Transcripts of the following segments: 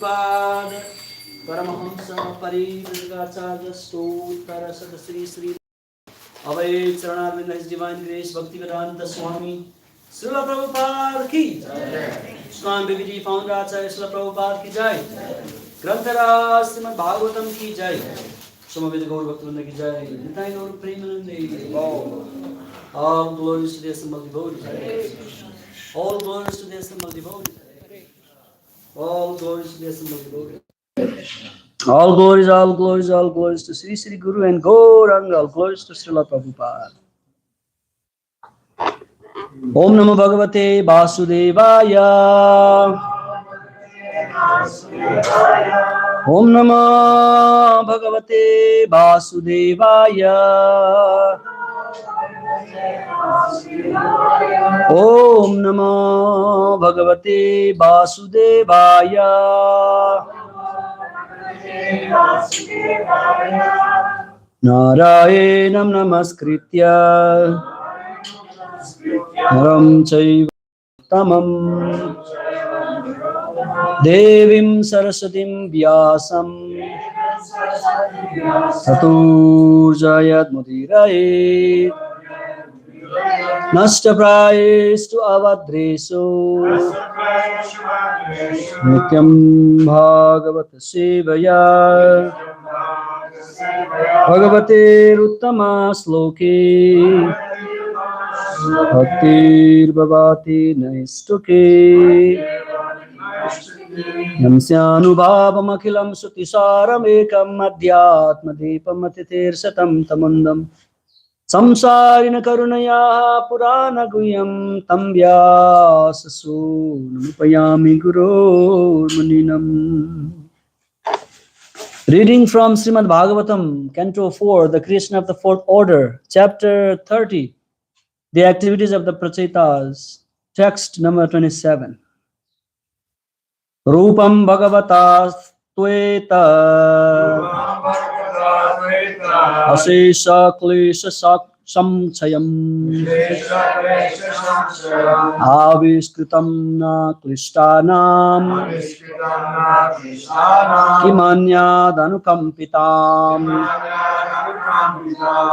Prabhupada Paramahamsa Parivrajacarya Stotra Sada Sri Sri Abhay Charanarvinda His Divine Grace Bhaktivedanta Swami Srila Prabhupada ki Jai. Swami Bhagiji Founder Acharya Srila Prabhupada ki Jai. Grantharaj Srimad Bhagavatam ki Jai. Samaveda Gaur Bhaktivinoda ki Jai. Nitai Gaur Premanande. All glories to the assembled devotees. All glories to the assembled devotees. All glories to the assembled devotees. All glories to Sri Sri Guru and Gauranga. All glories to Srila Prabhupada. Om Namo Bhagavate Vasudevaya. Om Namo Bhagavate Vasudevaya. Om Namo Bhagavate Vasudevaya. Narayanam Namaskritya Naram Chaiva Tamam Devim Saraswatim Vyasam Tatur Jayat Mudirayet Nashtaprayestu Avadresu Nityam Bhagavata Sevaya Bhagavate Uttama Sloke Bhaktir Bhavati Naistuke Yamsyanubhavam Akhilam Sutisaram Ekam Adhyatma Deepam Atitir Satam Tamundam Samsarina Karunaya Purana Guyam Tambyasa Namupayami Guru Muninam. Reading from Srimad Bhagavatam, Canto 4, the creation of the fourth order, chapter 30, the activities of the Prachetas, text number 27. Rupam Bhagavatas Tveta Asesha Klesha Samchayam Aviskritam na Klishtanam Kimanyad Anukampitam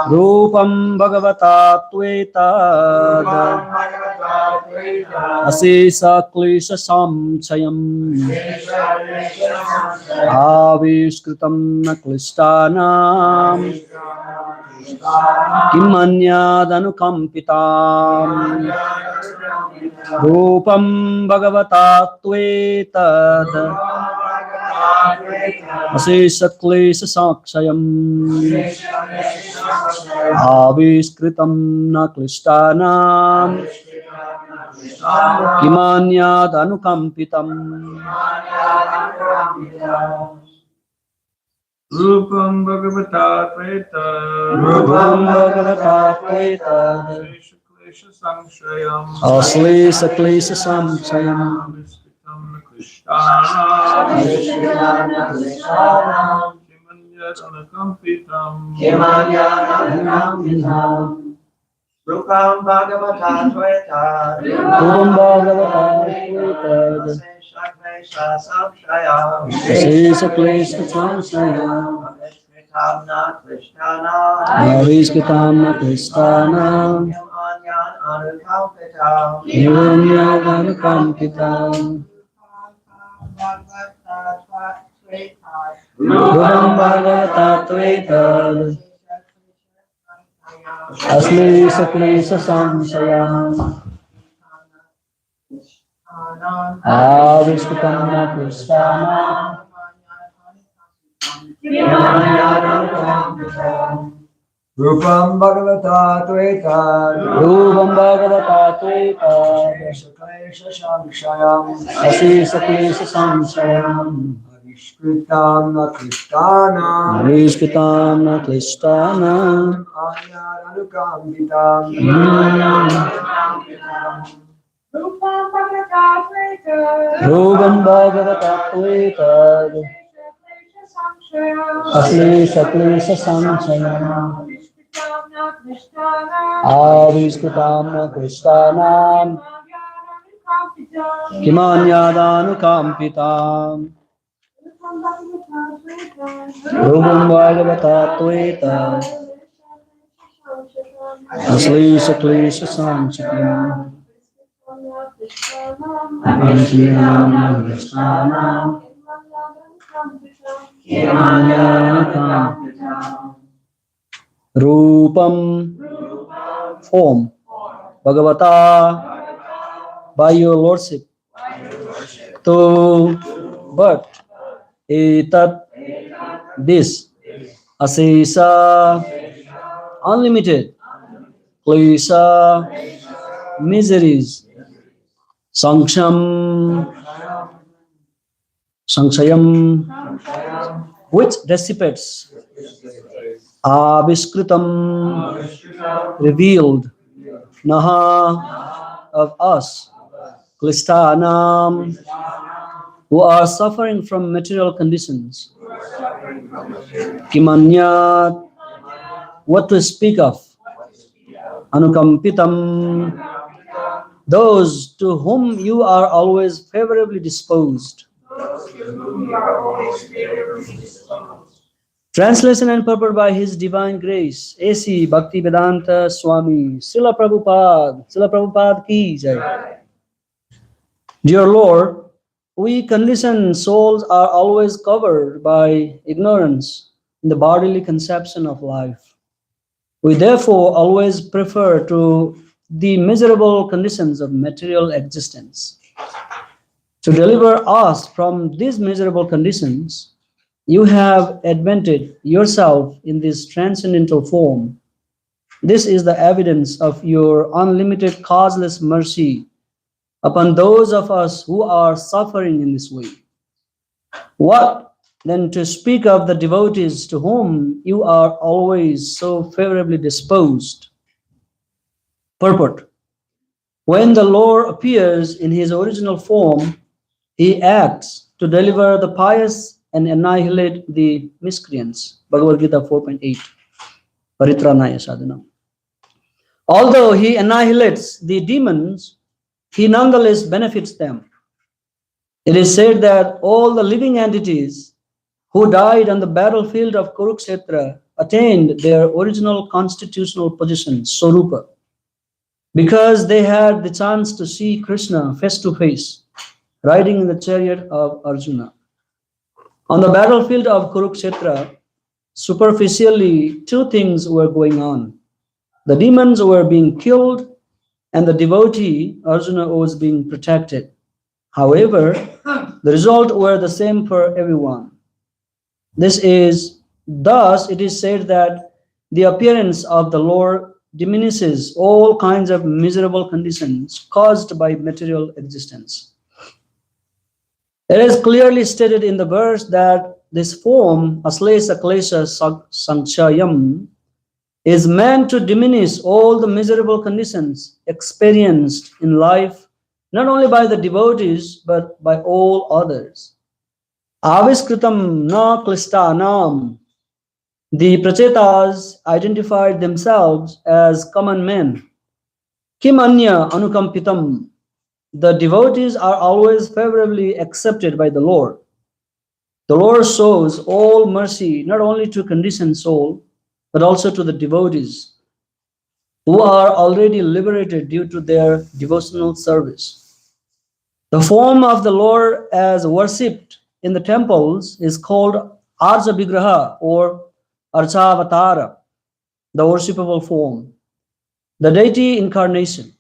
Rupam Bhagavata Tveta Asesha Klesha Samchayam Aviskritam na Klishtanam Kimanyad Anukampitam Rupam Bhagavata Tveta Asesha Klesha Samchayam Aviskritam na Klishtanam Kimanyad Anukampitam Rupam Bhagavata Tveta Rupam Bhagavata Tveta Aslesha Klesha Samchayam Rupam Bhagavata Tveta Rupam Bhagavata Tveta Asesha Klesha Samchayam Aviskritam na Klishtanam Kimanyad Anukampitam Rupam Bhagavata Tveta Asesha Klesha Samchayam Aviskritam na Klishtanam Rupam Bhagavata Tveta Rupam Bhagavata Tveta Asesha Klesha Samchayam Aviskritam na Klishtanam Aviskritam na Klishtanam Anukampitam Rupam Bhagavata Tveta Asesha Klesha Samchayam Aviskritam na Klishtanam Kimanyad Anukampitam Rupam Bhagavata Tveta Aslesha Klesha Sanchitam Antiyanam Vishtanam Kimanyanatam Rupam form Bhagavata by your lordship to but etat this asesa unlimited klesha miseries sankham sankhayam which dissipates aviskritam revealed naha of us klistanam who are suffering from material conditions kimanyat what to speak of anukampitam those to whom you are always favorably disposed. Translation and purport by His Divine Grace, A.C. Bhaktivedanta Swami, Srila Prabhupada ki jai. Dear Lord, we conditioned souls are always covered by ignorance in the bodily conception of life. We therefore always prefer to the miserable conditions of material existence. To deliver us from these miserable conditions, you have advented yourself in this transcendental form. This is the evidence of your unlimited causeless mercy upon those of us who are suffering in this way. What then to speak of the devotees to whom you are always so favorably disposed? Purport. When the Lord appears in his original form, he acts to deliver the pious and annihilate the miscreants. Bhagavad Gita 4.8. Paritranaya sadhana. Although he annihilates the demons, he nonetheless benefits them. It is said that all the living entities who died on the battlefield of Kurukshetra attained their original constitutional position, Swarupa, because they had the chance to see Krishna face to face, riding in the chariot of Arjuna. On the battlefield of Kurukshetra, superficially, two things were going on. The demons were being killed, and the devotee, Arjuna, was being protected. However, the result were the same for everyone. Thus it is said that the appearance of the Lord diminishes all kinds of miserable conditions caused by material existence. It is clearly stated in the verse that this form, aslesa klesha sanchayam, is meant to diminish all the miserable conditions experienced in life, not only by the devotees, but by all others. Aviskritam na klistanam. The prachetas identified themselves as common men. Kim anya anukampitam. The devotees are always favorably accepted by the Lord. The Lord shows all mercy not only to conditioned soul, but also to the devotees who are already liberated due to their devotional service. The form of the Lord as worshipped in the temples is called Arja Vigraha or Archavatara, the worshipable form, the deity incarnation.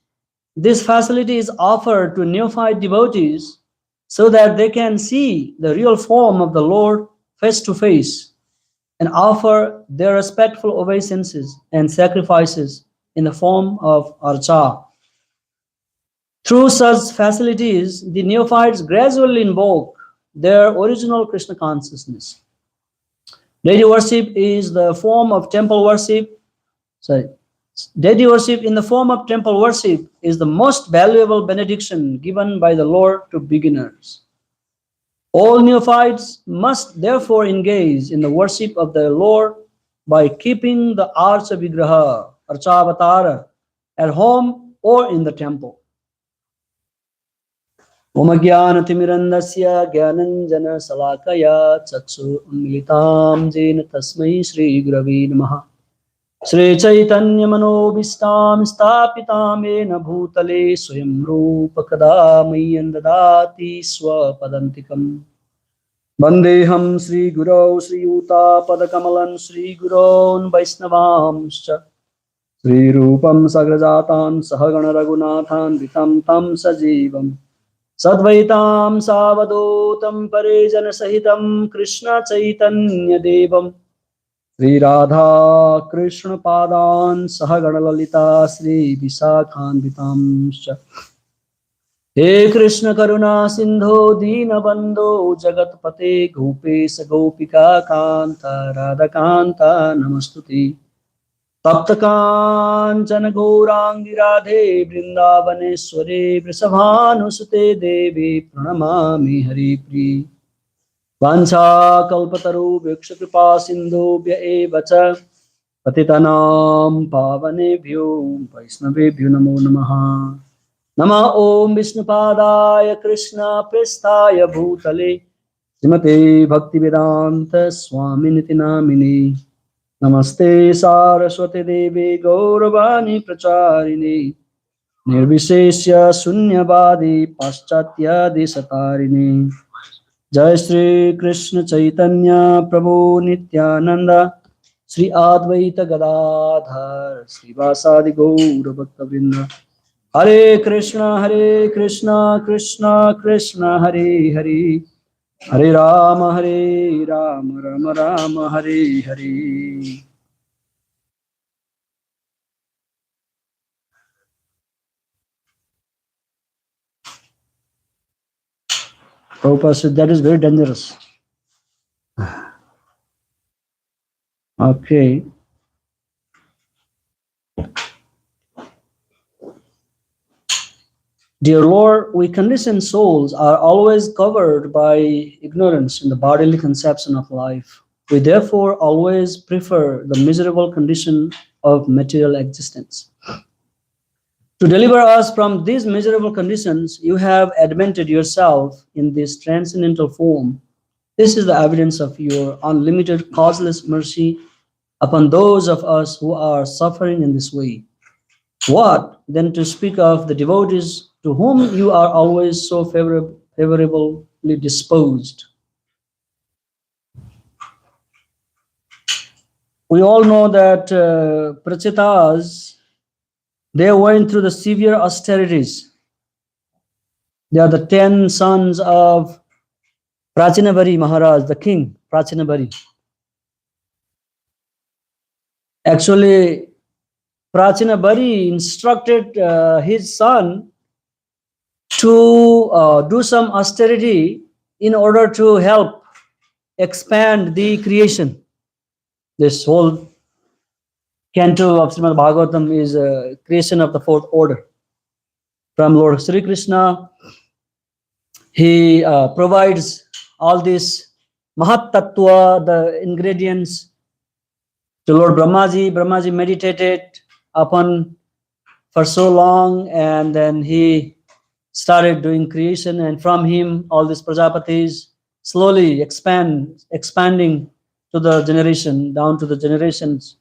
This facility is offered to neophyte devotees so that they can see the real form of the Lord face to face and offer their respectful obeisances and sacrifices in the form of archa. Through such facilities, the neophytes gradually invoke their original Krishna consciousness. Deity worship is the form of temple worship. Deity worship in the form of temple worship is the most valuable benediction given by the Lord to beginners. All neophytes must therefore engage in the worship of their Lord by keeping the Archa Vigraha, Archavatara, at home or in the temple. Om Jnanatimirandasya Jnananjana-salakaya Chakshur-unmilitam Jena Tasmai Shri Gurave Namaha. Shri Chaitanya Manobishtam Stapitam Yena Bhutale Swayam Rupa Kada Mahyam Dadati Swapadantikam. Vandeham Shri Gurau Shri Yuta Padakamalan Shri Guraun Vaisnavamscha Shri Rupam Sagrajatan Sahagana Raghunathan Vitam Tam Sajivam Sadvaitam Savadotam Parijana Sahitam Krishna Chaitanya Devam Shri Radha Krishna Padan Sahagana Lalita Shri Visakhan Vitamscha He Krishna Karuna Sindho Dina Bandho Jagatpate Gopesh Gopika Kanta Radha Kanta Namastuti Tapta Kanchana Gaurangi Radhe Vrindavaneshwari Vrisabhanusute Devi Pranamami Hari Pri Vancha Kalpataru Bhiksha Kripa Sindhu Bhya Eva Cha Patitanam Pavanebhyo Vaishnavebhyo Namo Namaha Nama Om Vishnupadaya Krishna Prestaya Bhutale Srimate Bhaktivedanta Swaminiti Namini Namaste Saraswati Devi Gauravani Pracharini Nirvishesha Sunyavadi Paschatya Desatarini Jai Shri Krishna Chaitanya Prabhu Nityananda Shri Advaita Gadadhar Shri Vasadi Gaura Bhaktavrinda Hare Krishna Krishna Krishna Hare Hare Hare Rama Rama Rama Hare Hare. Prabhupada said that is very dangerous. Okay. Dear Lord, we conditioned souls are always covered by ignorance in the bodily conception of life. We therefore always prefer the miserable condition of material existence. To deliver us from these miserable conditions, you have advented yourself in this transcendental form. This is the evidence of your unlimited causeless mercy upon those of us who are suffering in this way. What then to speak of the devotees to whom you are always so favorably disposed? We all know that Prachitas, they went through the severe austerities. They are the 10 sons of Prachinavari Maharaj, the king, Prachinavari. Actually, Prachinabari instructed his son to do some austerity in order to help expand the creation. This whole canto of Srimad Bhagavatam is a creation of the fourth order. From Lord Sri Krishna, he provides all this Mahat Tattva, the ingredients, to Lord Brahmaji. Brahmaji meditated upon for so long, and then he started doing creation, and from him all these Prajapatis slowly expanding to the generation, down to the generations.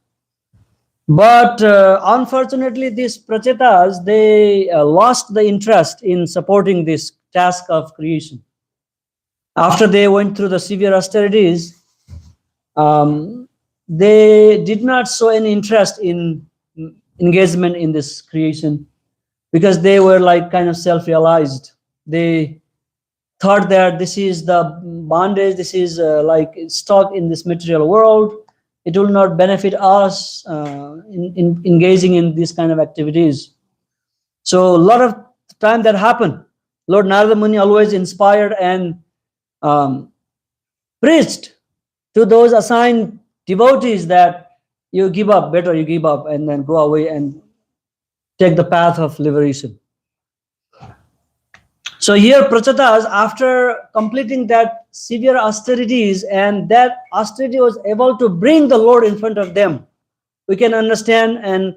But unfortunately, these Prachetas, they lost the interest in supporting this task of creation. After they went through the severe austerities, they did not show any interest in engagement in this creation, because they were like kind of self-realized. They thought that this is the bondage, this is like stuck in this material world. It will not benefit us in engaging in these kind of activities. So a lot of time that happened, Lord Narada Muni always inspired and preached to those assigned devotees that you give up, better you give up and then go away and take the path of liberation. So here Prachatas, after completing that severe austerities, and that austerity was able to bring the Lord in front of them, we can understand and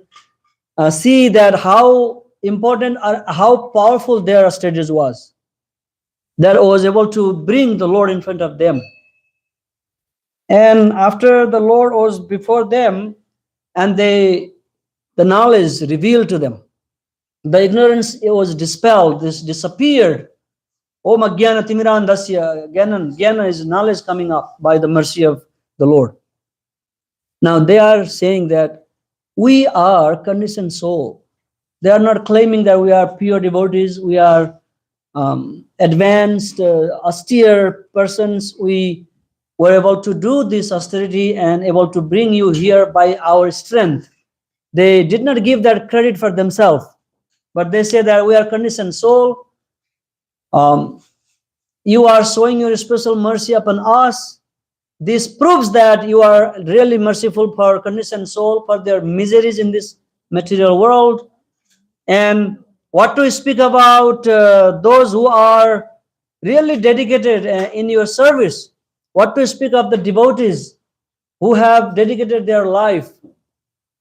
see that how important or how powerful their austerities was. that was able to bring the Lord in front of them. And after the Lord was before them, and the knowledge revealed to them, the ignorance was dispelled, this disappeared. Om Agyana Timiran Dasya, Jnana is knowledge coming up by the mercy of the Lord. Now they are saying that we are conditioned soul. They are not claiming that we are pure devotees, we are advanced, austere persons. We were able to do this austerity and able to bring you here by our strength. They did not give that credit for themselves, but they say that we are conditioned soul. You are showing your special mercy upon us. This proves that you are really merciful for conditioned soul, for their miseries in this material world. And what to speak about those who are really dedicated in your service? What to speak of the devotees who have dedicated their life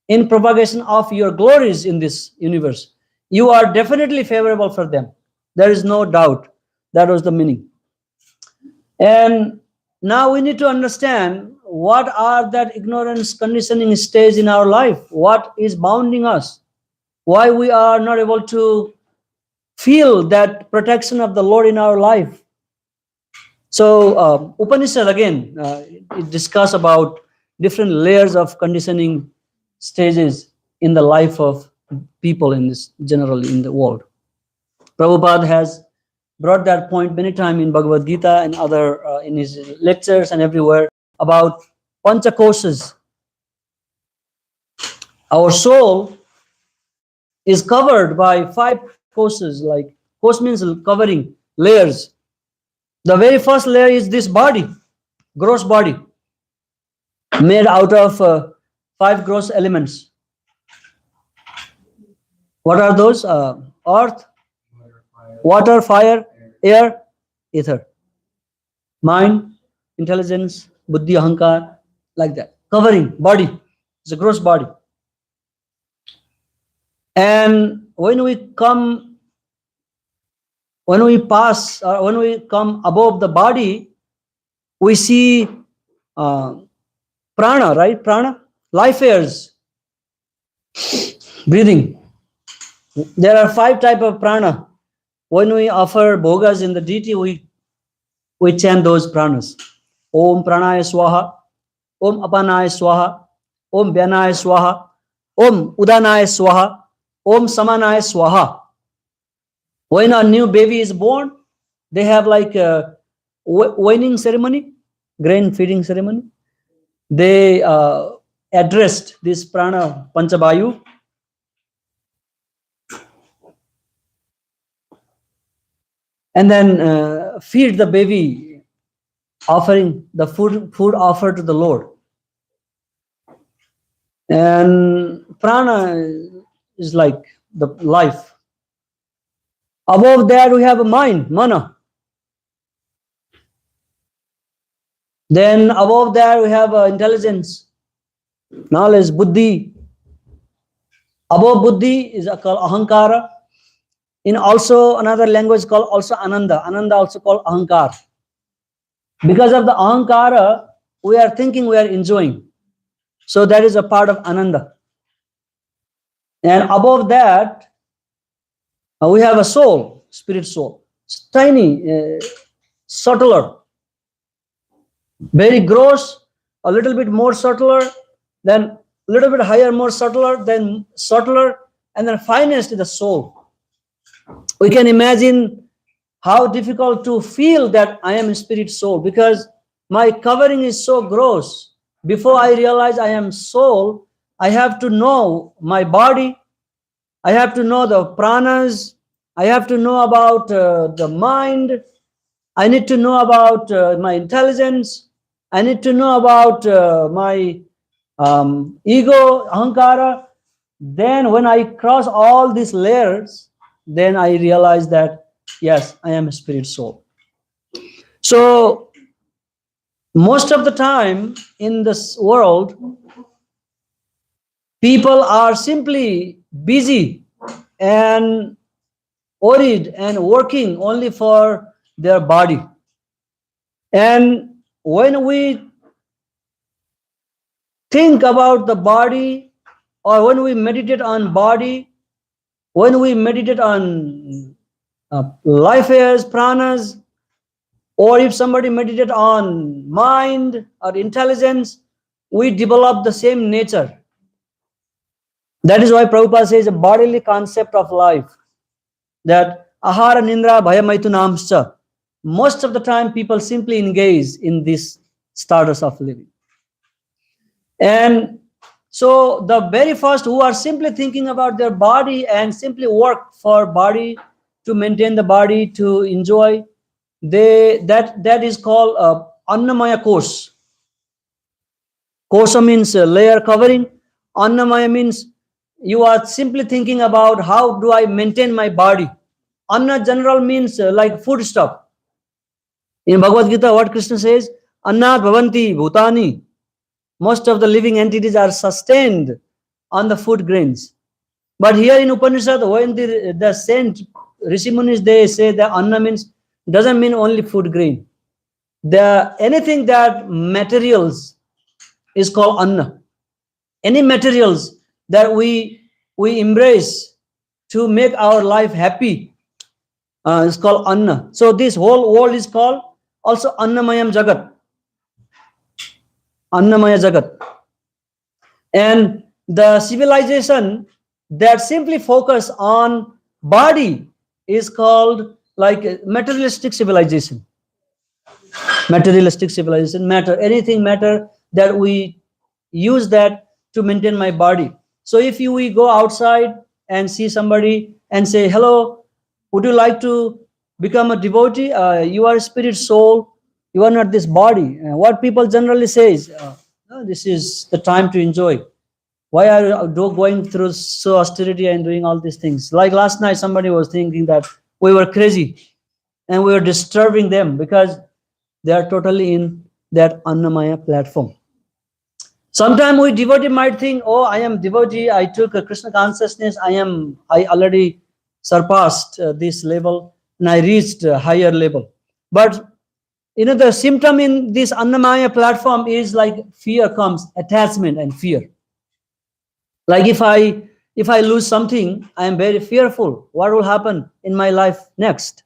in propagation of your glories in this universe? You are definitely favorable for them. There is no doubt. That was the meaning. And now we need to understand what are that ignorance conditioning stage in our life. What is bounding us? Why we are not able to feel that protection of the Lord in our life? So Upanishad again, it discuss about different layers of conditioning stages in the life of people in this, generally in the world. Prabhupada has brought that point many times in Bhagavad Gita and other in his lectures and everywhere about panchakosas. Our soul is covered by 5 kosas. Like kos means covering, layers. The very first layer is this body, gross body, made out of 5 gross elements. What are those? Earth, water, fire, air, ether. Mind, intelligence, buddhi, ahankar, like that. Covering body. It's a gross body. And when we come above the body, we see prana, right? Prana, life airs, breathing. There are 5 types of prana. When we offer bhogas in the deity, we chant those pranas. Om pranaya swaha, Om apanaya swaha, Om vyanaya swaha, Om udanaya swaha, Om samanaya swaha. When a new baby is born, they have like a weaning ceremony, grain feeding ceremony. They addressed this prana panchabayu. And then feed the baby, offering the food offered to the Lord. And prana is like the life. Above that we have a mind, mana. Then above that we have intelligence, knowledge, buddhi. Above buddhi is called ahankara. In also another language called also ananda. Ananda also called ahankar. Because of the ahankara, we are thinking we are enjoying. So that is a part of ananda. And above that, we have a soul, spirit soul. It's tiny, subtler, very gross, a little bit more subtler, then a little bit higher, more subtler, then subtler, and then finest is the soul. We can imagine how difficult to feel that I am a spirit soul, because my covering is so gross. Before I realize I am soul, I have to know my body, I have to know the pranas, I have to know about the mind, I need to know about my intelligence, I need to know about my ego, ahankara. Then when I cross all these layers, then I realize that, yes, I am a spirit soul. So most of the time in this world, people are simply busy and worried and working only for their body. And when we think about the body, or when we meditate on body, when we meditate on life airs, pranas, or if somebody meditate on mind or intelligence, we develop the same nature. That is why Prabhupada says a bodily concept of life, that ahara nindra bhayamaitunamscha. Most of the time people simply engage in this status of living. And so the very first who are simply thinking about their body and simply work for body, to maintain the body, to enjoy, that is called annamaya kosh. Kosha means layer covering. Annamaya means you are simply thinking about how do I maintain my body. Anna general means like food stuff. In Bhagavad Gita, what Krishna says, Annat bhavanti bhutani. Most of the living entities are sustained on the food grains. But here in Upanishad, when the saint Rishi Munis, they say that Anna means, doesn't mean only food grain. Anything that materials is called Anna. Any materials that we embrace to make our life happy is called Anna. So this whole world is called also Annamayam Jagat. Annamaya Jagat. And the civilization that simply focus on body is called like materialistic civilization. Materialistic civilization, matter, anything matter that we use that to maintain my body. So if we go outside and see somebody and say, hello, would you like to become a devotee? You are a spirit soul, you are not this body. What people generally say is, no, this is the time to enjoy. Why are you going through so austerity and doing all these things? Like last night, somebody was thinking that we were crazy and we were disturbing them because they are totally in that Annamaya platform. Sometimes we devotee might think, oh, I am devotee, I took a Krishna consciousness, I already surpassed this level and I reached a higher level. But the symptom in this Annamaya platform is like fear comes, attachment and fear. Like if I lose something, I am very fearful. What will happen in my life next?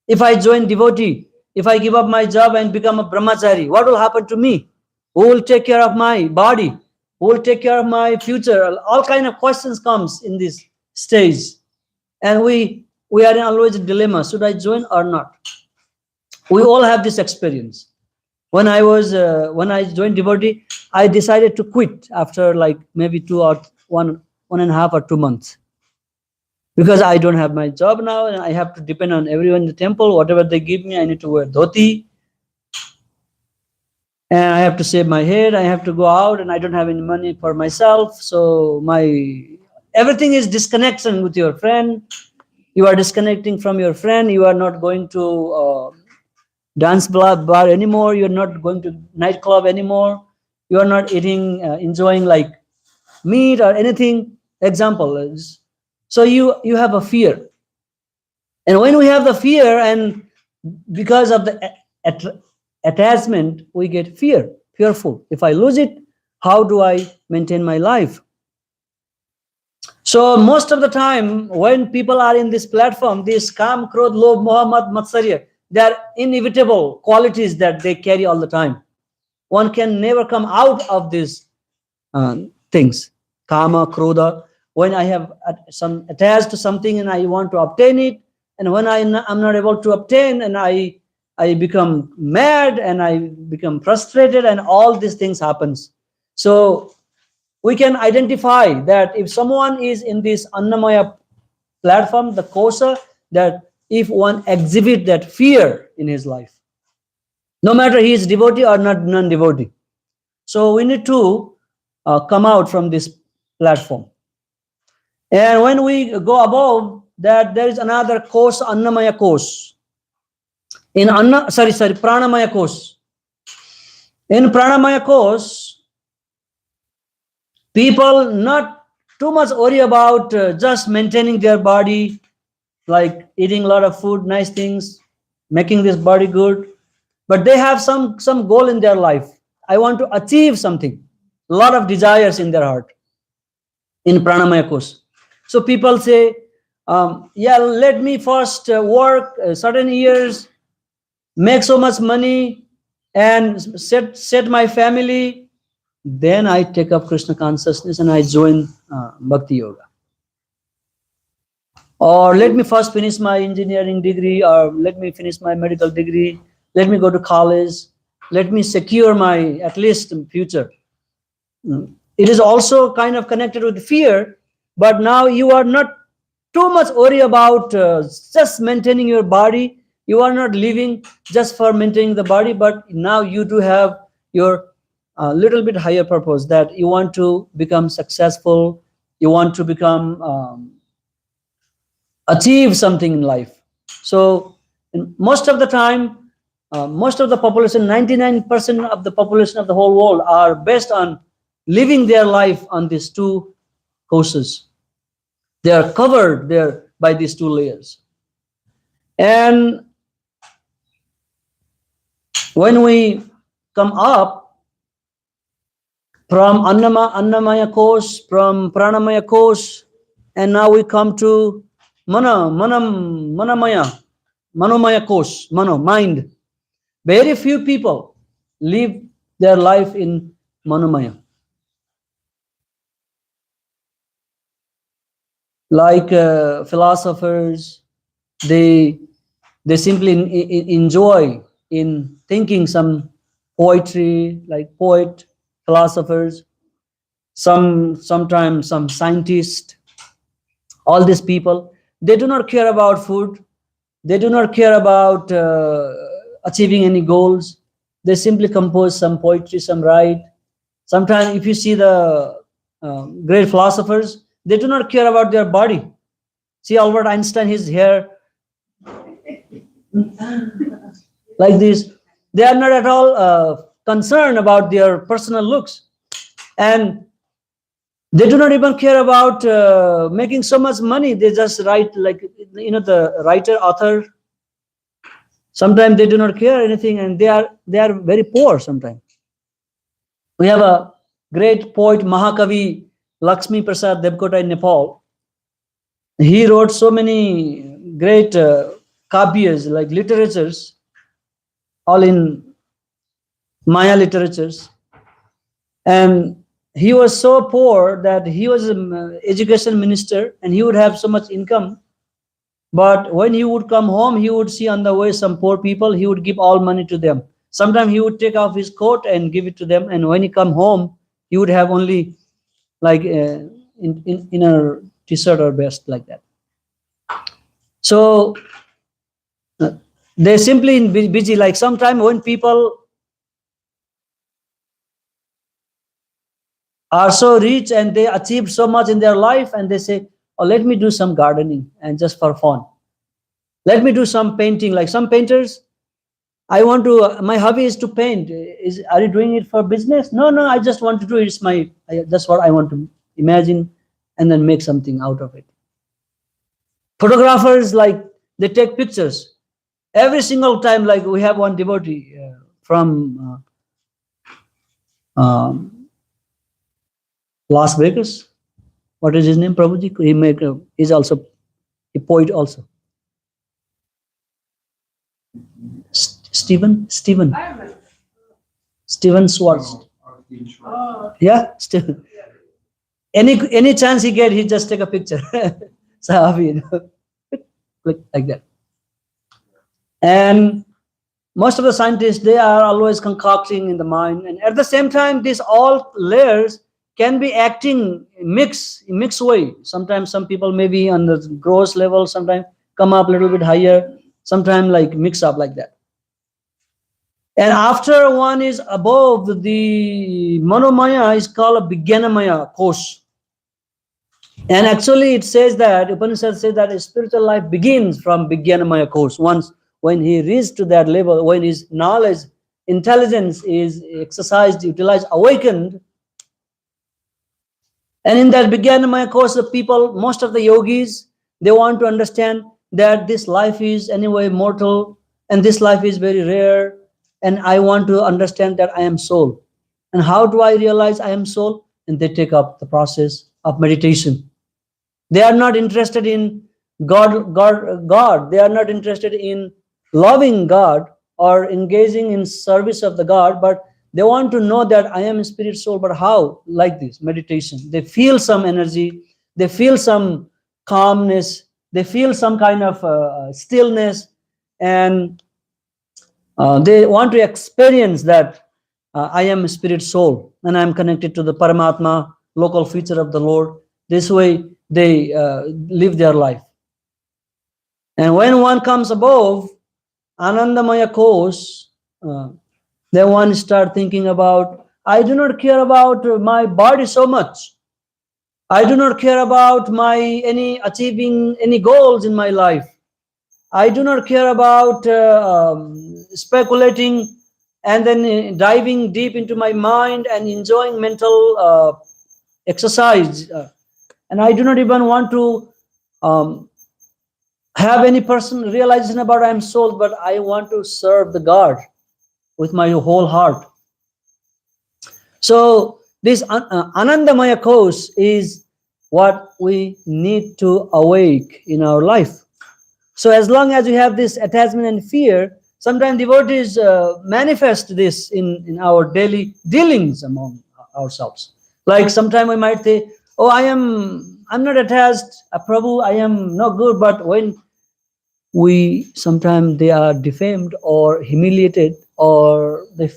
If I join devotee, if I give up my job and become a brahmachari, what will happen to me? Who will take care of my body? Who will take care of my future? All kind of questions comes in this stage. And we are in always a dilemma. Should I join or not? We all have this experience. When I joined devotee, I decided to quit after like maybe 1.5 or 2 months. Because I don't have my job now and I have to depend on everyone in the temple. Whatever they give me, I need to wear dhoti. And I have to save my head. I have to go out and I don't have any money for myself. So everything is disconnection with your friend. You are disconnecting from your friend. You are not going to dance bar anymore. You're not going to nightclub anymore. You are not enjoying like meat or anything. Example is, so you have a fear. And when we have the fear, and because of the attachment, we get fearful. If I lose it, how do I maintain my life? So most of the time, when people are in this platform, this Kam, Krodh, Lobh, Moha, Mad, Matsarya, they are inevitable qualities that they carry all the time. One can never come out of these things. Kama, Krodha. When I have attached to something and I want to obtain it, and when I'm not able to obtain, and I become mad and I become frustrated, and all these things happens. So we can identify that if someone is in this Annamaya platform, the kosa, that if one exhibit that fear in his life, no matter he is devotee or not non-devotee. So we need to come out from this platform. And when we go above that, there is another kosa, Annamaya kosa. In Pranamaya kosa. In Pranamaya kosa, people not too much worry about just maintaining their body, like eating a lot of food, nice things, making this body good, but they have some goal in their life. I want to achieve something. A lot of desires in their heart in pranamaya course. So people say, yeah, let me first work certain years, make so much money, and set my family. Then I take up Krishna consciousness and I join Bhakti Yoga. Or let me first finish my engineering degree, or let me finish my medical degree, let me go to college, let me secure my at least future. It is also kind of connected with fear, but now you are not too much worried about just maintaining your body. You are not living just for maintaining the body, but now you do have your little bit higher purpose, that you want to become successful, you want to become achieve something in life. So most of the time, most of the population, 99% of the population of the whole world are based on living their life on these two courses. They are covered there by these two layers. And when we come up from Annamaya course, from Pranamaya course, and now we come to Manomaya course, mind. Very few people live their life in Manomaya. Like philosophers, they simply enjoy in thinking some poetry, like poet, philosophers, sometimes some scientists. All these people, they do not care about food, they do not care about achieving any goals. They simply compose some poetry, some write. Sometimes if you see the great philosophers, they do not care about their body. See Albert Einstein, his hair like this. They are not at all concerned about their personal looks, and they do not even care about making so much money. They just write, like, the writer, author. Sometimes they do not care anything, and they are very poor. Sometimes we have a great poet, Mahakavi Lakshmi Prasad Devkota in Nepal. He wrote so many great kavyas, like literatures, all in Maya literatures. And he was so poor that he was an education minister, and he would have so much income. But when he would come home, he would see on the way some poor people, he would give all money to them. Sometimes he would take off his coat and give it to them. And when he come home, he would have only like in a t-shirt or vest, like that. So they simply busy. Like sometimes when people are so rich and they achieve so much in their life, and they say, oh, let me do some gardening and just for fun. Let me do some painting. Like some painters, my hobby is to paint. Are you doing it for business? No, I just want to do it. That's what I want to imagine and then make something out of it. Photographers, like, they take pictures every single time. Like we have one devotee from Las Vegas. What is his name, Prabhuji? He's also a poet also. Stephen Schwartz. Yeah, Stephen. Any chance he get, he just take a picture. So click like that. And most of the scientists, they are always concocting in the mind, and at the same time, these all layers can be acting mix way. Sometimes some people may be on the gross level, sometimes come up a little bit higher, sometimes like mix up like that. And after one is above the Manomaya, is called a Vijnanamaya course. And actually it says that, Upanishad says that a spiritual life begins from Vijnanamaya course. Once when he reaches to that level, when his knowledge, intelligence is exercised, utilized, awakened. And in that Vijnanamaya course, the people, most of the yogis, they want to understand that this life is anyway mortal, and this life is very rare, and I want to understand that I am soul. And how do I realize I am soul? And they take up the process of meditation. They are not interested in God. They are not interested in loving God or engaging in service of the God, but they want to know that I am a spirit soul. But how? Like this meditation. They feel some energy, they feel some calmness, they feel some kind of stillness, and they want to experience that I am a spirit soul and I am connected to the Paramatma, local feature of the Lord. This way they live their life. And when one comes above Anandamaya course, then one start thinking about, I do not care about my body so much. I do not care about my any achieving any goals in my life. I do not care about speculating and then diving deep into my mind and enjoying mental exercise. And I do not even want to have any person realization about I am soul, but I want to serve the God with my whole heart. So this Anandamaya course is what we need to awake in our life. So as long as we have this attachment and fear, sometimes devotees manifest this in our daily dealings among ourselves. Like sometimes we might say, oh, I'm not attached, Prabhu, I am not good. But when sometimes they are defamed or humiliated or the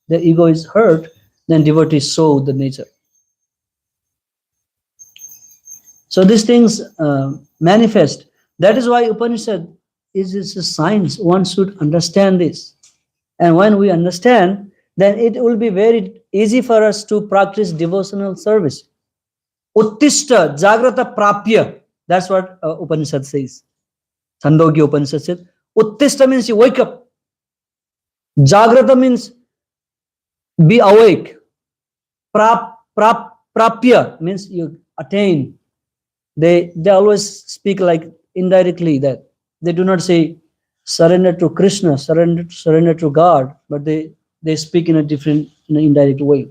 ego is hurt, then devotees show the nature. So these things manifest. That is why Upanishad is a science. One should understand this. And when we understand, then it will be very easy for us to practice devotional service. Uttishta Jagrata Prapya. That's what Upanishad says. Chandogya Upanishad says. Uttishta means you wake up. Jagrata means be awake. Prapya means you attain. They always speak like indirectly, that they do not say surrender to Krishna, surrender to God, but they speak in a different, in an indirect way.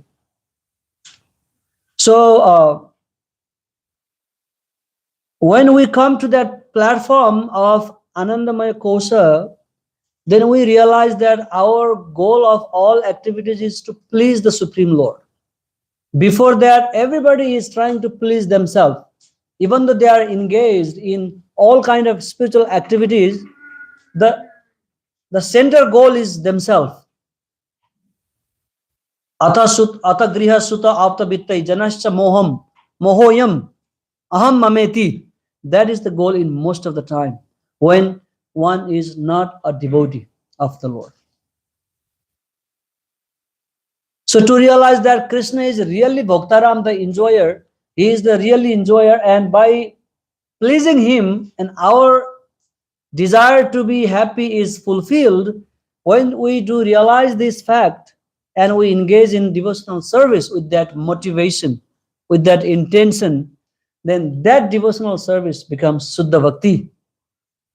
So when we come to that platform of Anandamaya Kosa, then we realize that our goal of all activities is to please the Supreme Lord. Before that, everybody is trying to please themselves. Even though they are engaged in all kind of spiritual activities, the center goal is themselves. Ata griha sutta apta vittai janascha mohoyam aham mameti. That is the goal in most of the time when one is not a devotee of the Lord. So to realize that Krishna is really Bhaktaram, the enjoyer, he is the really enjoyer, and by pleasing him and our desire to be happy is fulfilled, when we do realize this fact and we engage in devotional service with that motivation, with that intention, then that devotional service becomes Suddha Bhakti,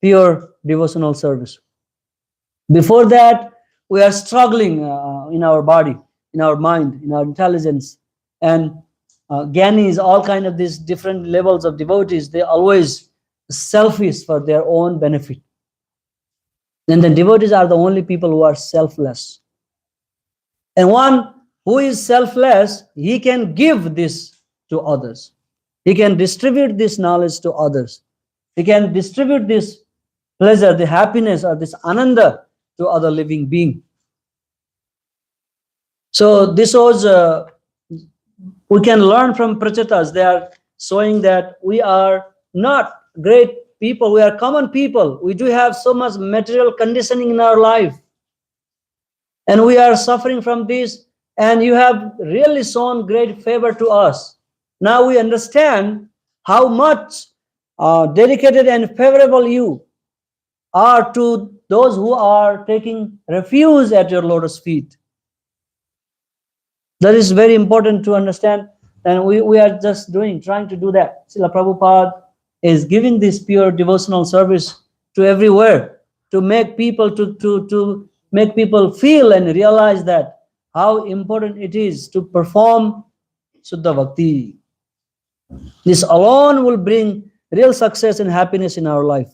pure devotional service. Before that, we are struggling in our body, in our mind, in our intelligence. And Gyanis, all kind of these different levels of devotees, they always selfish for their own benefit. And the devotees are the only people who are selfless. And one who is selfless, he can give this to others. He can distribute this knowledge to others. He can distribute this pleasure, the happiness, or this ananda to other living being. So this was, we can learn from Prachatas. They are showing that we are not great people, we are common people. We do have so much material conditioning in our life, and we are suffering from this, and you have really shown great favor to us. Now we understand how much dedicated and favorable you are to those who are taking refuge at your lotus feet. That is very important to understand, and we are just trying to do that. Srila Prabhupada is giving this pure devotional service to everywhere. to make people to make people feel and realize that how important it is to perform Suddha Bhakti. This alone will bring real success and happiness in our life.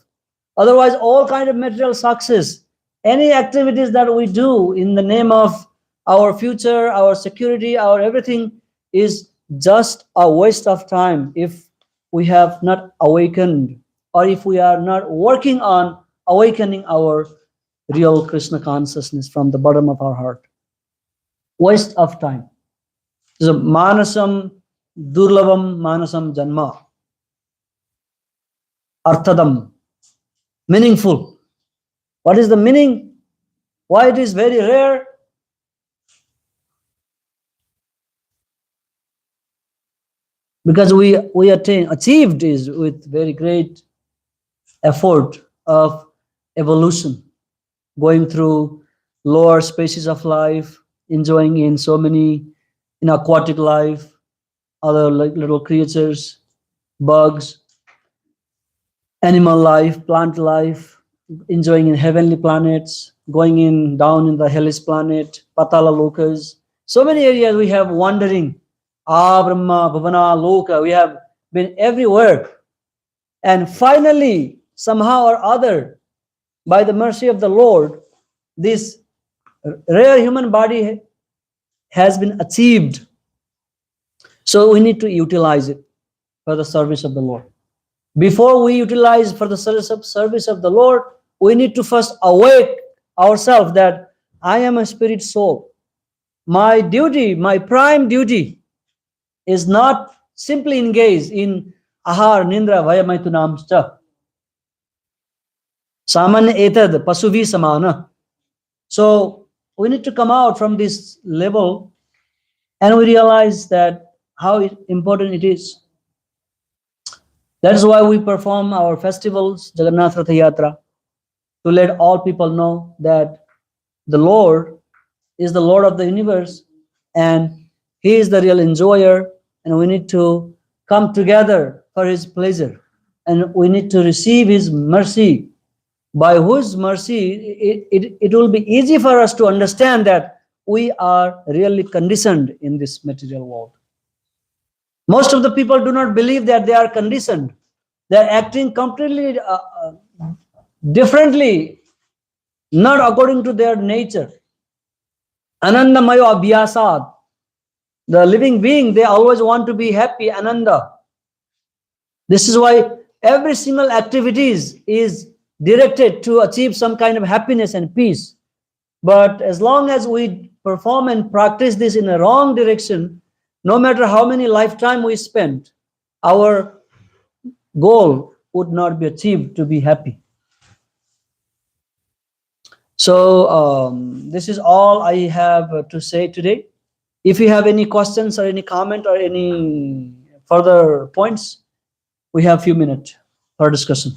Otherwise, all kind of material success, any activities that we do in the name of our future, our security, our everything is just a waste of time if we have not awakened or if we are not working on awakening our real Krishna consciousness from the bottom of our heart. Waste of time. So manasam durlabam manasam janma. Arthadam. Meaningful. What is the meaning? Why it is very rare? Because we achieved is with very great effort of evolution, going through lower species of life, enjoying in so many in aquatic life, other like little creatures, bugs, animal life, plant life, enjoying in heavenly planets, going in down in the hellish planet, Patala Lokas. So many areas we have wandering. Brahma, Bhavana, Loka, we have been everywhere. And finally, somehow or other, by the mercy of the Lord, this rare human body has been achieved. So we need to utilize it for the service of the Lord. Before we utilize for the service of the Lord, we need to first awake ourselves that I am a spirit soul. My duty, my prime duty is not simply engaged in ahar, nindra, vayamaitunam stuff. Samanya etad pasuvi samana. So we need to come out from this level and we realize that how important it is. That is why we perform our festivals, Jagannath Ratha Yatra, to let all people know that the Lord is the Lord of the universe and He is the real enjoyer, and we need to come together for His pleasure, and we need to receive His mercy, by whose mercy it will be easy for us to understand that we are really conditioned in this material world. Most of the people do not believe that they are conditioned. They are acting completely differently, not according to their nature. Anandamayo abhyasad. The living being, they always want to be happy, ananda. This is why every single activities is directed to achieve some kind of happiness and peace. But as long as we perform and practice this in a wrong direction, no matter how many lifetime we spend, our goal would not be achieved to be happy. So this is all I have to say today. If you have any questions or any comment or any further points, we have a few minutes for discussion.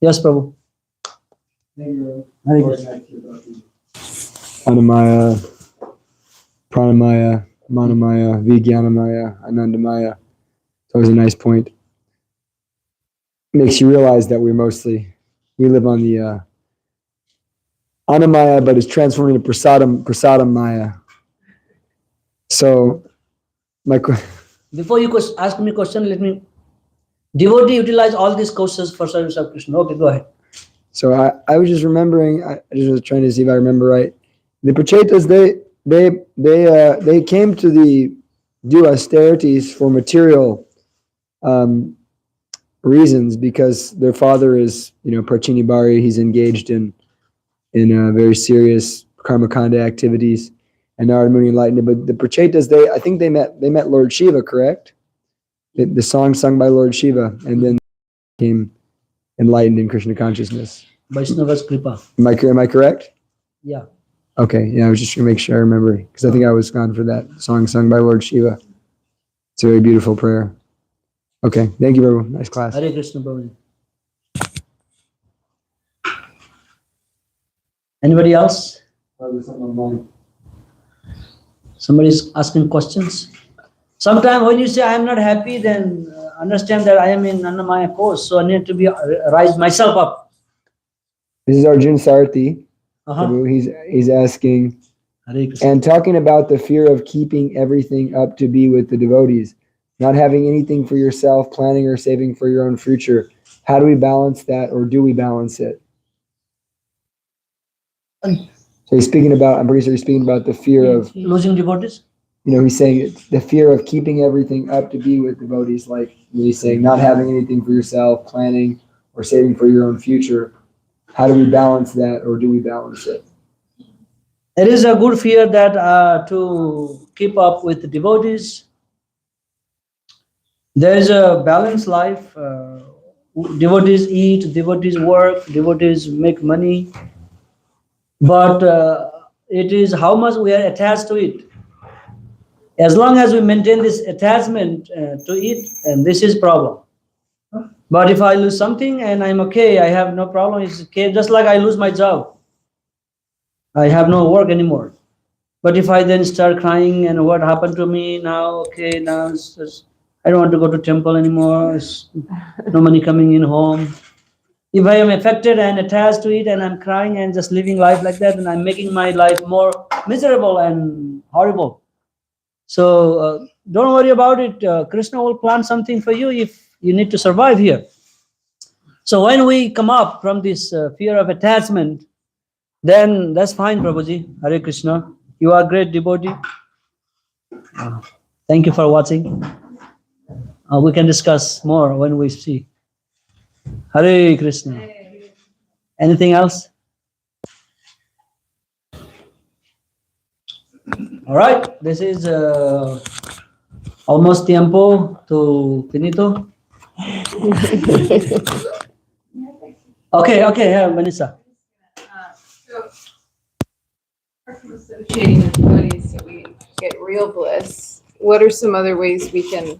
Yes, Prabhu. Anamaya, Pranamaya, Manamaya, Vijnanamaya, Anandamaya. It's always a nice point. Makes you realize that we live on the Anamaya, but it's transforming into Prasadam Maya. So, Before you ask me a question, let me. Devotee utilize all these courses for service of Krishna. Okay, go ahead. So I was just remembering. I just was trying to see if I remember right. The Prachetas, they came to do austerities for material reasons, because their father is, Prachini Bari. He's engaged in very serious karmakanda activities, and Narada Muni enlightened him. But the Prachetas, I think they met Lord Shiva, correct? The song sung by Lord Shiva, and then became enlightened in Krishna consciousness. Vaishnava's Kripa. Am I correct? Yeah. Okay, yeah, I was just gonna make sure I remember, because I think I was gone for that song sung by Lord Shiva. It's a very beautiful prayer. Okay, thank you, Prabhu. Nice class. Hare Krishna, Prabhu. Anybody else? Somebody's asking questions. Sometimes when you say I am not happy, then understand that I am in Annamaya course, so I need to rise myself up. This is Arjun Sarthi. Uh-huh. Prabhu. He's asking, Hare Krishna. and talking about the fear of keeping everything up to be with the devotees, not having anything for yourself, planning or saving for your own future. How do we balance that, or do we balance it? So he's speaking about, I'm pretty sure he's speaking about the fear of Losing devotees? he's saying the fear of keeping everything up to be with devotees, like he's saying not having anything for yourself, planning or saving for your own future. How do we balance that, or do we balance it? It is a good fear that to keep up with the devotees. There is a balanced life. Devotees eat, devotees work, devotees make money. But it is how much we are attached to it. As long as we maintain this attachment to it, and this is problem. But if I lose something and I'm okay, I have no problem. It's okay. Just like I lose my job, I have no work anymore. But if I then start crying and what happened to me now? Okay, now I don't want to go to temple anymore. It's no money coming in home. If I am affected and attached to it and I'm crying and just living life like that, then I'm making my life more miserable and horrible. So don't worry about it. Krishna will plan something for you if you need to survive here. So when we come up from this fear of attachment, then that's fine, Prabhuji. Hare Krishna. You are a great devotee. Thank you for watching. We can discuss more when we see. Hare Krishna. Anything else? All right. This is almost tiempo to finito. Okay, yeah, Vanessa. So, apart from associating with devotees so we get real bliss, what are some other ways we can,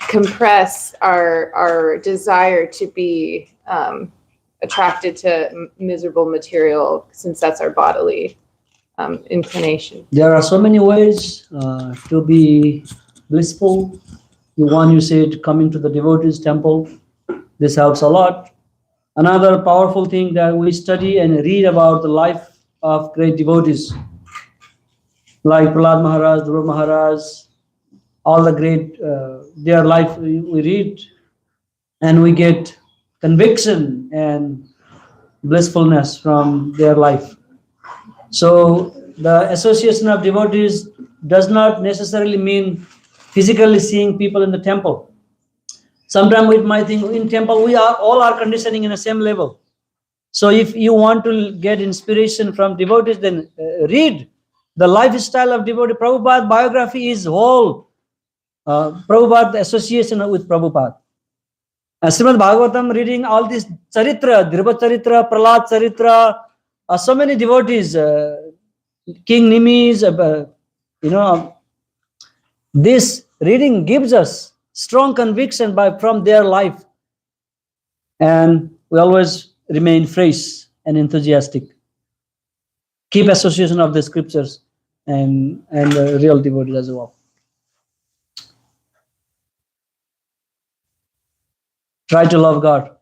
compress our desire to be attracted to miserable material, since that's our bodily inclination? There are so many ways to be blissful. You said coming to the devotees temple. This helps a lot. Another powerful thing that we study and read about the life of great devotees, like Prahlad Maharaj, Dhruva Maharaj, all the great, their life we read, and we get conviction and blissfulness from their life. So the association of devotees does not necessarily mean physically seeing people in the temple. Sometimes we might think in temple we are all are conditioning in the same level. So if you want to get inspiration from devotees, then read the lifestyle of devotee. Prabhupada biography is whole. Prabhupada association with Prabhupada. Srimad Bhagavatam, reading all this charitra, Dhruva charitra, Prahlad charitra, so many devotees, King Nimis, this reading gives us strong conviction from their life, and we always remain fresh and enthusiastic. Keep association of the scriptures and real devotees as well. Try to love God.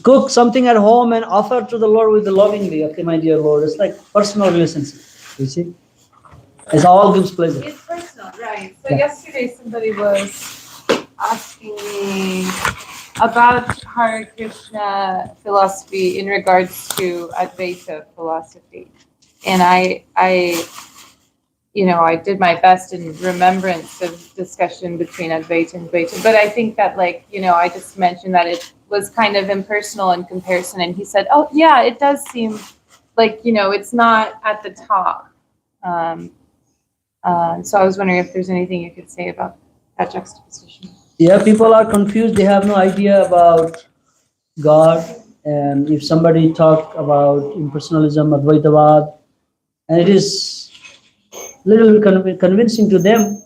Cook something at home and offer to the Lord with the lovingly. Okay, my dear Lord, it's like personal relationship. You see, it all gives pleasure. It's personal, right? So Yeah. yesterday somebody was asking me about Hare Krishna philosophy in regards to Advaita philosophy, and I did my best in remembrance of discussion between Advaita and Dvaita, but I think that I just mentioned that it was kind of impersonal in comparison, and he said, oh yeah, it does seem like, it's not at the top. So I was wondering if there's anything you could say about that juxtaposition. Yeah, people are confused. They have no idea about God. And if somebody talk about impersonalism, Advaitavad, and it is little convincing to them.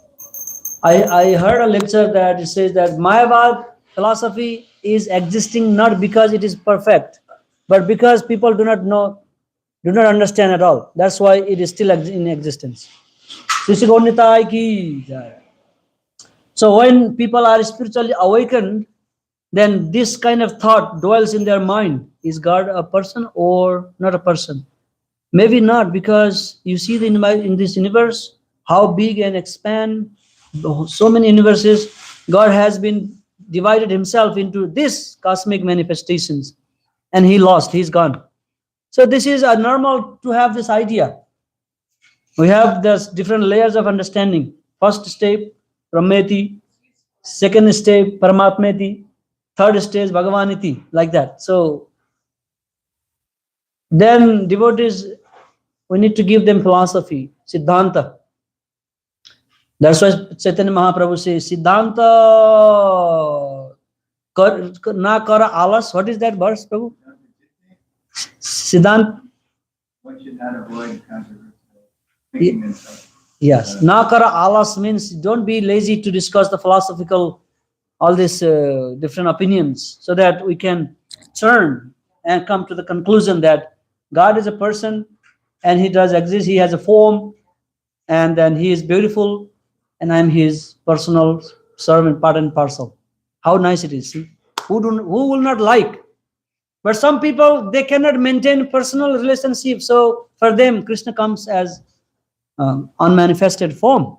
I heard a lecture that it says that Mayavad philosophy is existing not because it is perfect, but because people do not understand at all. That's why it is still in existence. So when people are spiritually awakened, then this kind of thought dwells in their mind. Is God a person or not a person? Maybe not, because you see in this universe how big and expand, so many universes. God has been divided himself into this cosmic manifestations, and he's gone. So this is a normal to have this idea. We have this different layers of understanding. First step, Brahmeti. Second step, Paramatmeti. Third stage, Bhagavaniti. Like that. So then devotees, we need to give them philosophy, Siddhanta. That's why Chaitanya Mahaprabhu says, Siddhanta na kara alas. What is that verse, Prabhu? Siddhanta. One should not avoid controversy. Thinking themselves. Yes. Na kara alas means don't be lazy to discuss the philosophical, all these different opinions, so that we can turn and come to the conclusion that God is a person and he does exist. He has a form, and then he is beautiful, and I'm his personal servant, part and parcel. How nice it is. See? Who will not like? But some people, they cannot maintain personal relationship. So for them, Krishna comes as unmanifested form.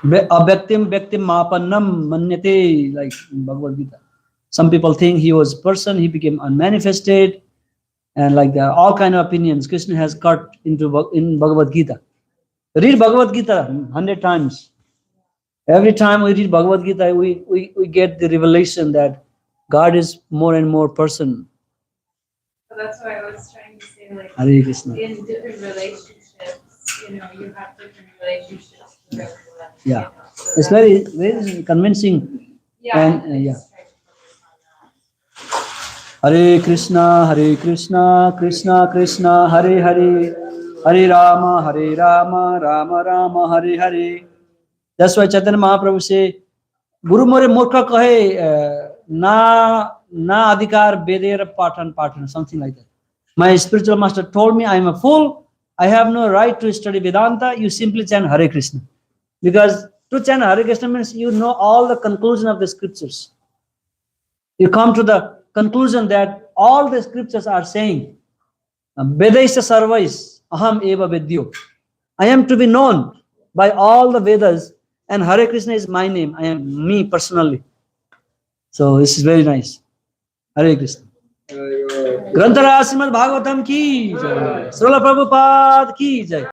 Abhyaktim Vyaktim Mapannam Manyate, like in Bhagavad Gita. Some people think he was a person, he became unmanifested, and like there are all kind of opinions Krishna has cut into in Bhagavad Gita. Read Bhagavad Gita 100 times. Every time we read Bhagavad Gita, we get the revelation that God is more and more person. So that's why I was trying to say, like, Hare Krishna. in different relationships, you have different relationships with everyone. Yeah. It's very, very convincing. Yeah. And yeah. Hare Krishna, Krishna Krishna, Hare Hare, Hare Rama, Rama Rama, Hare Hare. That's why Chaitanya Mahaprabhu say, Guru more murkha kahe na adhikar veder patan, something like that. My spiritual master told me I am a fool. I have no right to study Vedanta. You simply chant Hare Krishna. Because to chant Hare Krishna means you know all the conclusion of the scriptures. You come to the conclusion that all the scriptures are saying, Vedaisya sarvais aham eva vedyo. I am to be known by all the Vedas, and Hare Krishna is my name. I am me personally. So this is very nice. Hare Krishna. Granthara Srimad Bhagavatam ki jai. Srila Prabhupada ki jai.